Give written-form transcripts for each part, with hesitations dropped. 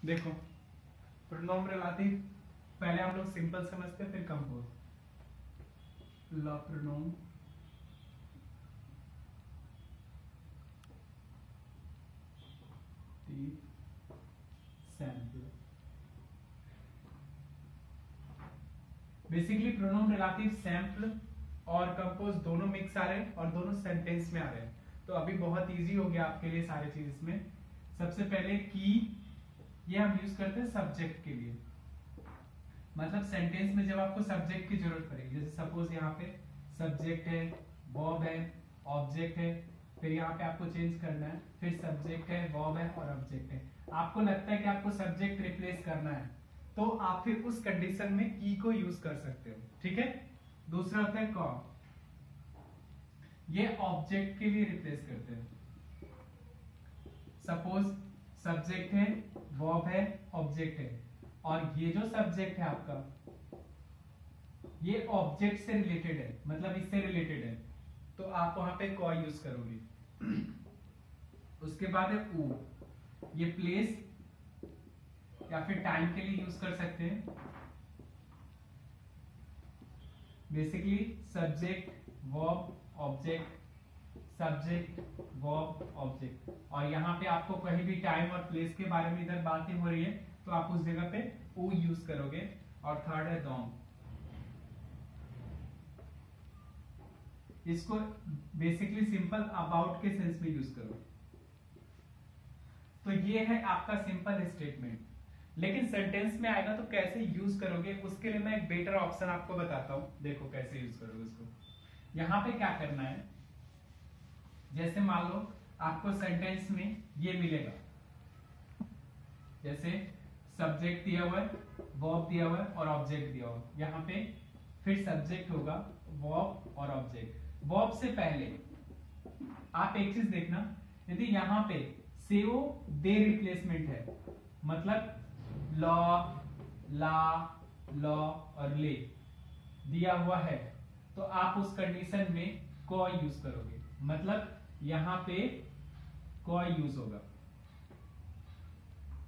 देखो प्रोनोम रिलेटिव पहले हम लोग सिंपल समझते हैं फिर कंपोज। ला प्रोनोम सैंपल। बेसिकली प्रोनोम रिलेटिव सैंपल और कंपोज दोनों मिक्स आ रहे हैं और दोनों सेंटेंस में आ रहे हैं। तो अभी बहुत इजी हो गया आपके लिए सारे चीज इसमें। सबसे पहले की ये हम यूज करते हैं सब्जेक्ट के लिए, मतलब सेंटेंस में जब आपको सब्जेक्ट की जरूरत पड़ेगी। जैसे सपोज यहाँ पे सब्जेक्ट है, वर्ब है, ऑब्जेक्ट है, फिर यहाँ पे आपको चेंज करना है, फिर सब्जेक्ट है, वर्ब है और ऑब्जेक्ट है। आपको लगता है कि आपको सब्जेक्ट रिप्लेस करना है तो आप फिर उस कंडीशन में की को यूज कर सकते हो, ठीक है। दूसरा होता है कॉ, ये ऑब्जेक्ट के लिए रिप्लेस करते हैं। सपोज सब्जेक्ट है, वर्ब है, ऑब्जेक्ट है और ये जो सब्जेक्ट है आपका ये ऑब्जेक्ट से रिलेटेड है, मतलब इससे रिलेटेड है, तो आप वहां पे कॉ यूज करोगे। उसके बाद है ऊ, ये प्लेस या फिर टाइम के लिए यूज कर सकते हैं। Basically subject verb object, subject verb object, और यहाँ पे आपको कहीं भी टाइम और प्लेस के बारे में इधर बातें हो रही है तो आप उस जगह पे ऊ यूज करोगे। और थर्ड है डोंग, इसको बेसिकली सिंपल अबाउट के सेंस में यूज करो। तो ये है आपका सिंपल स्टेटमेंट। लेकिन सेंटेंस में आएगा तो कैसे यूज करोगे उसके लिए मैं एक बेटर ऑप्शन आपको बताता हूं। देखो कैसे यूज करोगे उसको। यहां पे क्या करना है, जैसे मान लो आपको सेंटेंस में ये मिलेगा, जैसे सब्जेक्ट दिया हुआ है, वर्ब दिया हुआ है और ऑब्जेक्ट दिया हुआ है। यहां पे फिर सब्जेक्ट होगा, वर्ब और ऑब्जेक्ट। वर्ब से पहले आप एक चीज देखना, यदि यहां पे सेओ दे रिप्लेसमेंट है, मतलब लॉ, ला, लॉ और ले दिया हुआ है, तो आप उस कंडीशन में कॉ यूज करोगे, मतलब यहां पे कॉ यूज होगा,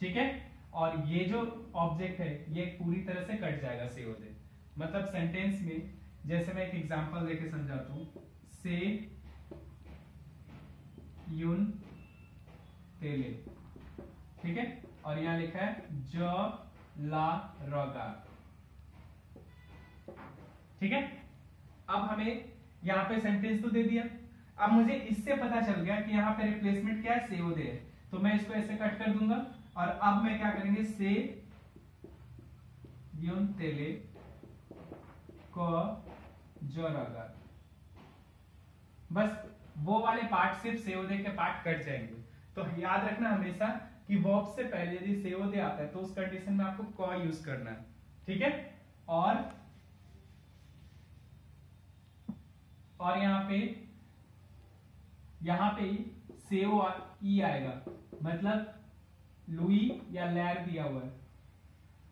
ठीक है। और ये जो ऑब्जेक्ट है ये पूरी तरह से कट जाएगा सेओ दे। मतलब सेंटेंस में जैसे मैं एक एग्जांपल देके समझाता हूं, से यून तेले, ठीक है, और यहां लिखा है ज ला रगा, ठीक है। अब हमें यहां पे सेंटेंस तो दे दिया, अब मुझे इससे पता चल गया कि यहां पे रिप्लेसमेंट क्या है, सेओ दे है, तो मैं इसको ऐसे कट कर दूंगा और अब मैं क्या करेंगे, से यून तेले को जोरागा। बस वो वाले पार्ट, सिर्फ सेओदे के पार्ट कट जाएंगे। तो याद रखना हमेशा कि वर्ब से पहले यदि सेओदे आता है तो उस कंडीशन में आपको कॉ यूज करना है, ठीक है। और यहां पे सेओ ई आएगा, मतलब लुई या लैर दिया हुआ है,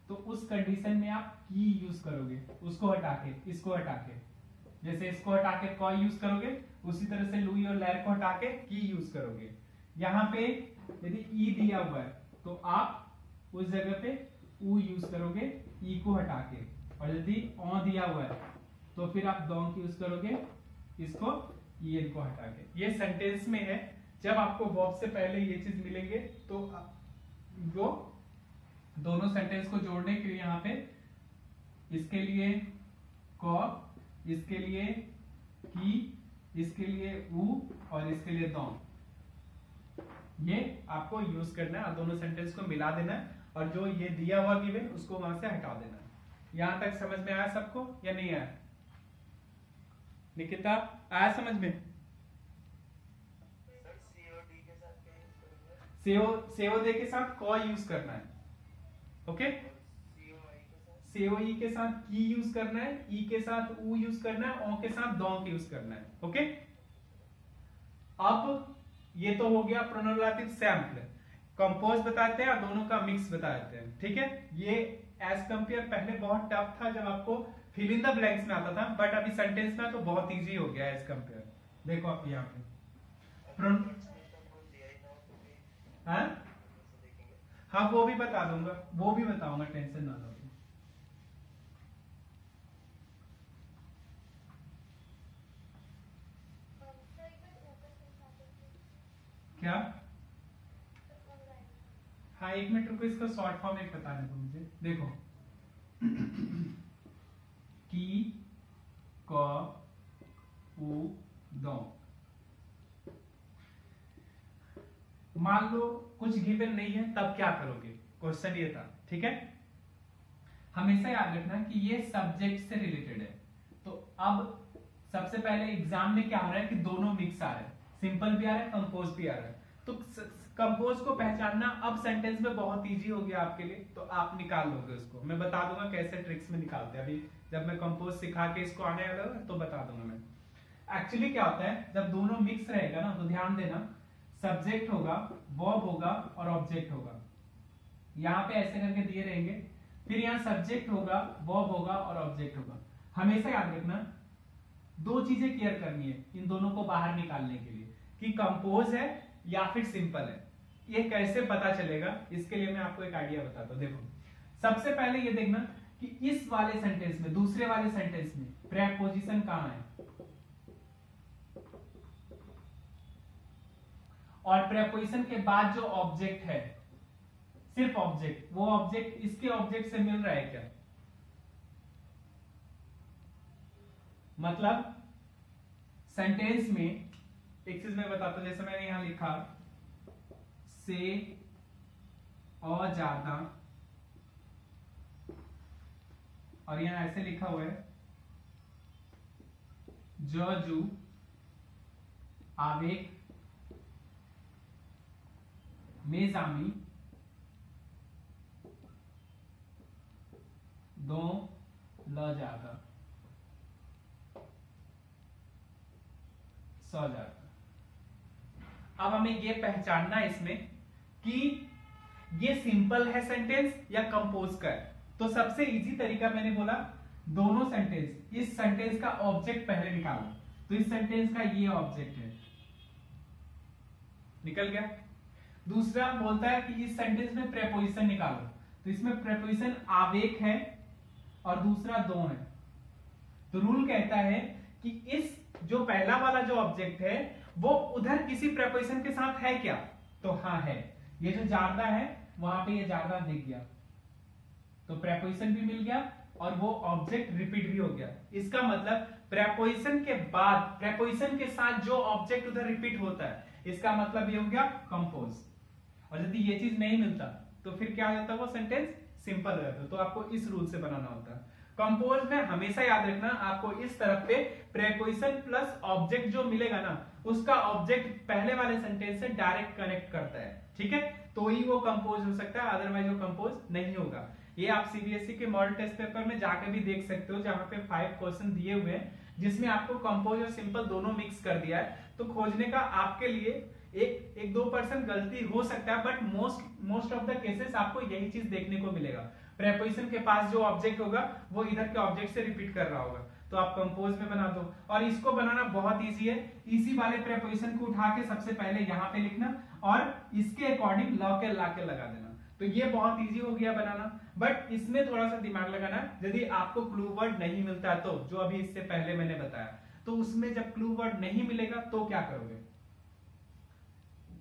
तो उस कंडीशन में आप की यूज करोगे, उसको हटा के, इसको हटा के। जैसे इसको हटा के कॉ यूज करोगे, उसी तरह से लुई और लैर को हटा के की यूज करोगे। यहां पे यदि ई दिया हुआ है तो आप उस जगह पे ऊ यूज करोगे, ई को हटा के। और यदि ओ दिया हुआ है तो फिर आप डोंग यूज करोगे, इसको ई एन को हटा के। ये सेंटेंस में है, जब आपको वर्ब से पहले ये चीज मिलेंगे तो वो दोनों सेंटेंस को जोड़ने के लिए यहाँ पे इसके लिए कॉ, इसके लिए की, इसके लिए ऊ और इसके लिए डोंग, ये आपको यूज करना है और दोनों सेंटेंस को मिला देना है और जो ये दिया हुआ गिवन उसको वहां से हटा देना है। यहां तक समझ में आया सबको या नहीं आया? निकिता आया समझ में? सीओ के साथ कॉ यूज करना है, ओके। सीओई के साथ की यूज करना है, ई के साथ ऊ यूज करना है, ओ के साथ डोंग यूज करना है, ओके। अब ये तो हो गया प्रोनोमिनेटिव सैंपल। कंपोज बताते हैं और दोनों का मिक्स बताते हैं, ठीक है। ये एज कंपेयर पहले बहुत टफ था जब आपको फिल इन द ब्लैंक्स में आता था, बट अभी सेंटेंस में तो बहुत इजी हो गया एज कंपेयर। देखो आप यहाँ पे हाँ वो भी बता दूंगा, वो भी बताऊंगा, टेंशन ना लो। क्या? हाँ 1 मिनट रुको, इसका शॉर्ट फॉर्म एक बताने दो मुझे। देखो की क उ दो, मान लो कुछ गिवन नहीं है तब क्या करोगे, क्वेश्चन ये था, ठीक है। हमेशा याद रखना कि ये सब्जेक्ट से रिलेटेड है। तो अब सबसे पहले एग्जाम में क्या हो रहा है कि दोनों मिक्स आ रहा है, सिंपल भी आ रहा है, कंपोज भी आ रहा है। तो कंपोज को पहचानना अब सेंटेंस में बहुत इजी हो गया आपके लिए, तो आप निकाल लोगे उसको। मैं बता दूंगा कैसे ट्रिक्स में निकालते हैं, अभी जब मैं कंपोज सिखा के इसको आने वाला है तो बता दूंगा मैं। एक्चुअली क्या होता है, जब दोनों मिक्स रहेगा ना, तो ध्यान देना, सब्जेक्ट होगा, वर्ब होगा और ऑब्जेक्ट होगा। यहां पे ऐसे करके दिए रहेंगे, फिर यहां सब्जेक्ट होगा, वर्ब होगा और ऑब्जेक्ट होगा। हमेशा याद रखना दो चीजें क्लियर करनी है इन दोनों को बाहर निकालने के लिए, कि कंपोज है या फिर सिंपल है। ये कैसे पता चलेगा, इसके लिए मैं आपको एक आइडिया बताता हूं। देखो सबसे पहले ये देखना कि इस वाले सेंटेंस में, दूसरे वाले सेंटेंस में प्रेपोजिशन कहां है, और प्रेपोजिशन के बाद जो ऑब्जेक्ट है, सिर्फ ऑब्जेक्ट, वो ऑब्जेक्ट इसके ऑब्जेक्ट से मिल रहा है क्या। मतलब सेंटेंस में एक चीज मैं बताता हूं, जैसे मैंने यहां लिखा से और ज्यादा, और यहां ऐसे लिखा हुआ है जू आवेग मेजामी दो ल ज्यादा सौ ज्यादा। अब हमें ये पहचानना है इसमें कि ये सिंपल है सेंटेंस या कंपोज का है। तो सबसे इजी तरीका मैंने बोला, दोनों सेंटेंस, इस सेंटेंस का ऑब्जेक्ट पहले निकालो। तो इस सेंटेंस का ये ऑब्जेक्ट है, निकल गया। दूसरा बोलता है कि इस सेंटेंस में प्रेपोजिशन निकालो, तो इसमें प्रेपोजिशन आवेग है और दूसरा दो है। तो रूल कहता है कि इस जो पहला वाला जो ऑब्जेक्ट है वो उधर किसी प्रेपोजिशन के साथ है क्या, तो हाँ है। ये जो ज्यादा है वहां पे ये ज्यादा दिख गया, तो प्रेपोजिशन भी मिल गया और वो ऑब्जेक्ट रिपीट भी हो गया। इसका मतलब प्रेपोजिशन के बाद, प्रेपोजिशन के साथ जो ऑब्जेक्ट उधर रिपीट होता है, इसका मतलब ये हो गया कंपोज। और यदि ये चीज नहीं मिलता तो फिर क्या हो जाता है, वो सेंटेंस सिंपल रहता है। तो आपको इस रूल से बनाना होता है। कंपोज में हमेशा याद रखना, आपको इस तरफ पे प्रेपोजिशन प्लस ऑब्जेक्ट जो मिलेगा ना, उसका ऑब्जेक्ट पहले वाले सेंटेंस से डायरेक्ट कनेक्ट करता है, ठीक है, तो ही वो कंपोज हो सकता है, अदरवाइज वो कंपोज नहीं होगा। ये आप सीबीएसई के मॉडल टेस्ट पेपर में जाकर भी देख सकते हो, जहां पे 5 क्वेश्चन दिए हुए हैं जिसमें आपको कंपोज और सिंपल दोनों मिक्स कर दिया है। तो खोजने का आपके लिए एक 2% गलती हो सकता है, but most of the cases आपको यही चीज देखने को मिलेगा। प्रेपोजिशन के पास जो ऑब्जेक्ट होगा वो इधर के ऑब्जेक्ट से रिपीट कर रहा होगा, तो आप कंपोज में बना दो। और इसको बनाना बहुत इजी है, इसी वाले प्रेपोजिशन को उठा के सबसे पहले यहाँ पे लिखना और इसके अकॉर्डिंग लाके लगा देना। तो ये बहुत इजी हो गया बनाना, बट इसमें थोड़ा सा दिमाग लगाना। यदि आपको क्लू वर्ड नहीं मिलता तो, जो अभी इससे पहले मैंने बताया, तो उसमें जब क्लू वर्ड नहीं मिलेगा तो क्या करोगे।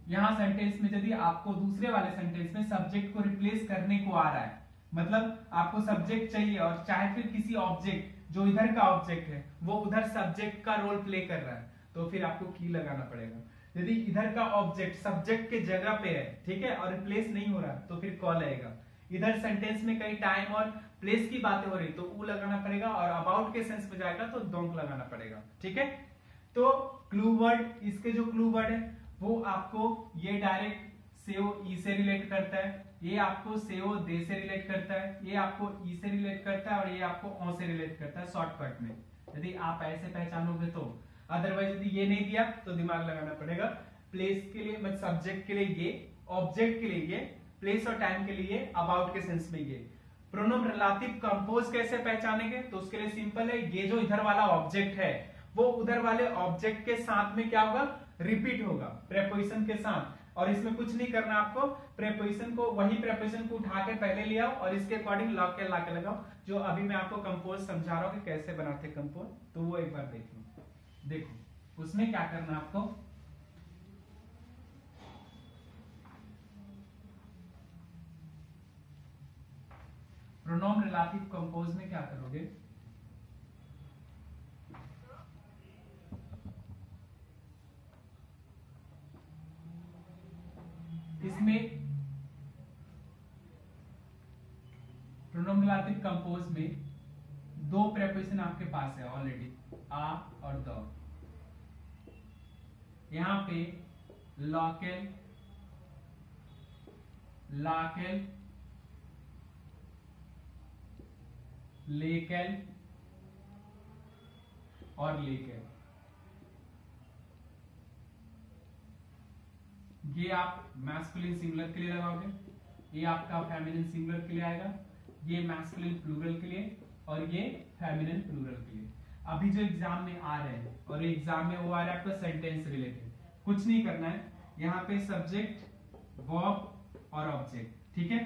यहां सेंटेंस में यदि आपको दूसरे वाले सेंटेंस में सब्जेक्ट को रिप्लेस करने को आ रहा है, मतलब आपको सब्जेक्ट चाहिए और चाहे फिर किसी ऑब्जेक्ट जो इधर का ऑब्जेक्ट है वो उधर सब्जेक्ट का रोल प्ले कर रहा है, तो फिर आपको की लगाना पड़ेगा। यदि इधर का ऑब्जेक्ट सब्जेक्ट के जगह पे है, ठीक है, और रिप्लेस नहीं हो रहा, तो फिर कॉल आएगा। इधर सेंटेंस में कई टाइम और प्लेस की बातें हो रही तो ऊ लगाना पड़ेगा, और अबाउट के सेंस में जाएगा तो डोंट लगाना पड़ेगा, ठीक है। तो क्लू वर्ड, इसके जो क्लू वर्ड है वो आपको ये डायरेक्ट सेओ ई से रिलेट करता है, ये आपको सेओ दे से रिलेट करता है, ये आपको ई से रिलेट करता है और ये आपको ओ से रिलेट करता है शॉर्टकट में, यदि आप ऐसे पहचानोगे तो। अदरवाइज यदि ये नहीं दिया तो दिमाग लगाना पड़ेगा। प्लेस के लिए, मतलब सब्जेक्ट के लिए ये, ऑब्जेक्ट के लिए ये, प्लेस और टाइम के लिए अबाउट के सेंस में ये। प्रोनोम रिलेटिव कंपोज कैसे पहचानेंगे, तो उसके लिए सिंपल है, ये जो इधर वाला ऑब्जेक्ट है वो उधर वाले ऑब्जेक्ट के साथ में क्या होगा, रिपीट होगा प्रेपोजिशन के साथ। और इसमें कुछ नहीं करना आपको, प्रेपोजिशन को, वही प्रेपोजिशन को उठा के पहले ले आओ और इसके अकॉर्डिंग लॉकेल ला के लगाओ, जो अभी मैं आपको कंपोज समझा रहा हूँ कि कैसे बनाते कंपोज, तो वो एक बार देख लो। देखो उसमें क्या करना आपको, प्रोनोम रिलेटिव कंपोज में क्या करोगे, इसमें प्रोनोम रिलेटिव कंपोज में दो प्रेपोजिशन आपके पास है ऑलरेडी, आ और द। यहां पे लॉकेल, लाकेल, लेकेल और लेकेल, ये आप मैस्कुलिन सिंगुलर के लिए लगाओगे, ये आपका फेमिनिन सिंगुलर के लिए आएगा, ये मैस्कुलिन प्लूरल के लिए और ये फेमिनिन प्लूरल के लिए। अभी जो एग्जाम में आ रहे हैं, और एग्जाम में वो आ रहा है आपका सेंटेंस रिलेटेड, कुछ नहीं करना है, यहाँ पे सब्जेक्ट, वर्ब और ऑब्जेक्ट, ठीक है।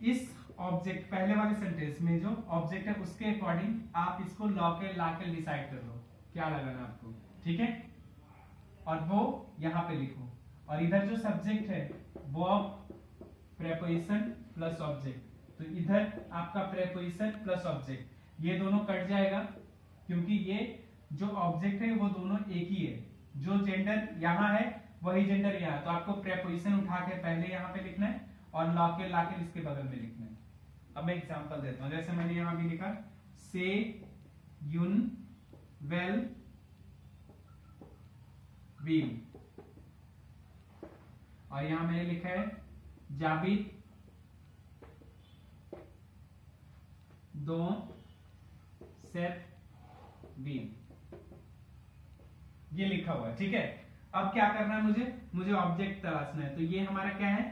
इस ऑब्जेक्ट पहले वाले सेंटेंस में जो ऑब्जेक्ट है उसके अकॉर्डिंग आप इसको लॉकेल लाकेल डिसाइड कर लो क्या लगाना आपको, ठीक है, और वो यहाँ पे लिखो। और इधर जो सब्जेक्ट है वर्ब प्रेपोजिशन प्लस ऑब्जेक्ट, तो इधर आपका प्रेपोजिशन प्लस ऑब्जेक्ट, ये दोनों कट जाएगा क्योंकि ये जो ऑब्जेक्ट है वो दोनों एक ही है, जो जेंडर यहाँ है वही जेंडर यहाँ है, तो आपको प्रेपोजिशन उठा के पहले यहाँ पे लिखना है और लॉकेल लाकेल इसके बगल में लिखना है। अब मैं एग्जांपल देता हूं, जैसे मैंने यहां भी लिखा से, यून, वेल, वील, और यहां मैंने लिखा है जाबित, दो, सेट, वील, ये लिखा हुआ है, ठीक है। अब क्या करना है मुझे ऑब्जेक्ट तलाशना है, तो ये हमारा क्या है,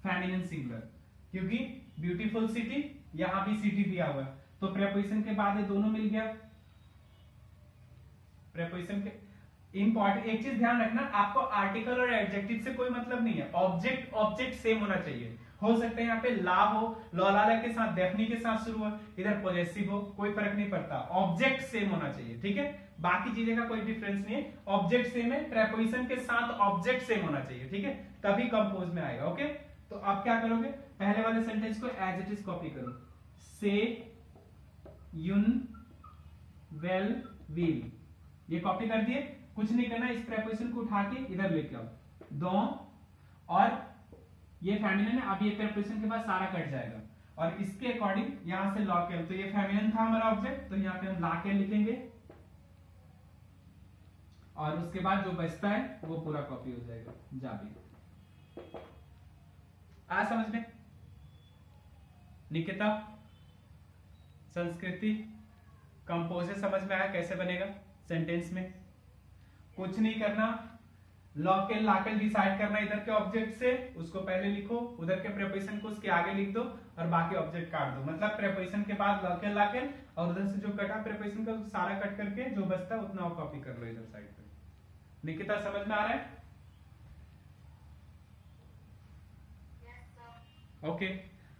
फेमिनिन सिंगुलर, क्योंकि ब्यूटीफुल सिटी, यहां भी सिटी दिया हुआ है, तो प्रेपोजिशन के बाद ये दोनों मिल गया। प्रेपोजिशन के इंपॉर्टेंट एक चीज ध्यान रखना, आपको आर्टिकल और एडजेक्टिव से कोई मतलब नहीं है, ऑब्जेक्ट ऑब्जेक्ट सेम होना चाहिए। हो सकता है यहाँ पे ला हो, लौलाला के साथ डेफनी के साथ शुरू हो, इधर पॉजेसिव हो, कोई फर्क नहीं पड़ता, ऑब्जेक्ट सेम होना चाहिए, ठीक है। बाकी चीजें का कोई डिफरेंस नहीं है, ऑब्जेक्ट सेम है, प्रेपोजिशन के साथ ऑब्जेक्ट सेम होना चाहिए, ठीक है, तभी कंपोज में आएगा। ओके, तो आप क्या करोगे, पहले वाले सेंटेंस को एज इट इज कॉपी करो, से, यून, वेल, वील, ये कॉपी कर दिए, कुछ नहीं करना, इस प्रेपोजिशन को उठा के इधर लेके आओ, दो, और ये फेमिनिन है, अब ये प्रेपोजिशन के बाद सारा कट जाएगा, और इसके अकॉर्डिंग यहां से लॉकेल, तो ये फेमिनिन था हमारा ऑब्जेक्ट, तो यहाँ पे हम लाकेल लिखेंगे, और उसके बाद जो बचता है वो पूरा कॉपी हो जाएगा, जाबी। आ समझ में, निकिता, संस्कृति, कंपोजर समझ में आया कैसे बनेगा सेंटेंस में। कुछ नहीं करना, लॉकेल लाकेल डिसाइड करना इधर के ऑब्जेक्ट से, उसको पहले लिखो, उधर के प्रेपोजिशन को उसके आगे लिख दो और बाकी ऑब्जेक्ट काट दो, मतलब प्रेपोजिशन के बाद लॉकेल लाकेल और उधर से जो कटा प्रेपोजिशन का सारा कट करके जो बचता है उतना कॉपी कर लो इधर साइड पे। निकिता समझ में आ रहा है? ओके,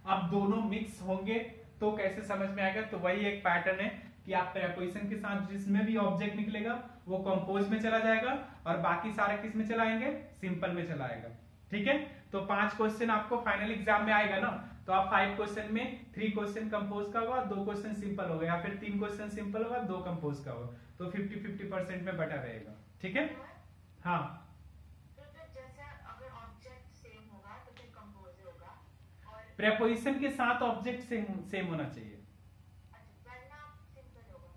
अब दोनों मिक्स होंगे तो कैसे समझ में आएगा, तो वही एक पैटर्न है कि आप प्रेपोजिशन के साथ जिसमें भी ऑब्जेक्ट निकलेगा वो कंपोज में चला जाएगा और बाकी सारे किस में चला आएंगे, सिंपल में चला आएगा, ठीक है। तो 5 क्वेश्चन आपको फाइनल एग्जाम में आएगा ना, तो आप 5 क्वेश्चन में 3 क्वेश्चन कंपोज का होगा, 2 क्वेश्चन सिंपल होगा, या फिर 3 क्वेश्चन सिंपल होगा, 2 कंपोज का होगा, तो 50-50% में बटा रहेगा, ठीक है। हाँ, प्रेपोजिशन के साथ ऑब्जेक्ट सेम होना चाहिए,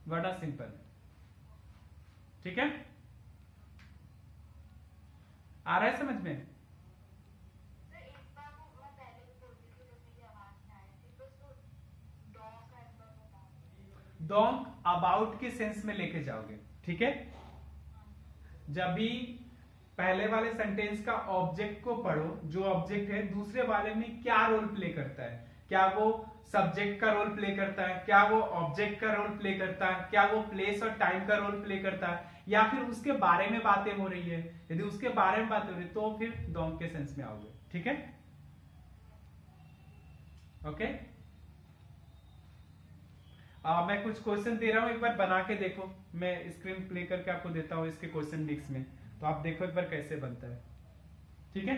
वरना सिंपल, ठीक है। आ रहा है समझ में? डोंट अबाउट के सेंस में लेके जाओगे, ठीक है। जब भी पहले वाले सेंटेंस का ऑब्जेक्ट को पढ़ो, जो ऑब्जेक्ट है दूसरे वाले में क्या रोल प्ले करता है, क्या वो सब्जेक्ट का रोल प्ले करता है, क्या वो ऑब्जेक्ट का रोल प्ले करता है, क्या वो प्लेस और टाइम का रोल प्ले करता है, या फिर उसके बारे में बातें हो रही है। यदि उसके बारे में बातें हो रही है तो फिर डोंट के सेंस में आओगे। ठीक है, ओके। मैं कुछ क्वेश्चन दे रहा हूं, एक बार बना के देखो। मैं स्क्रीन प्ले करके आपको देता हूं इसके क्वेश्चन मिक्स में, तो आप देखो एक बार कैसे बनता है। ठीक है।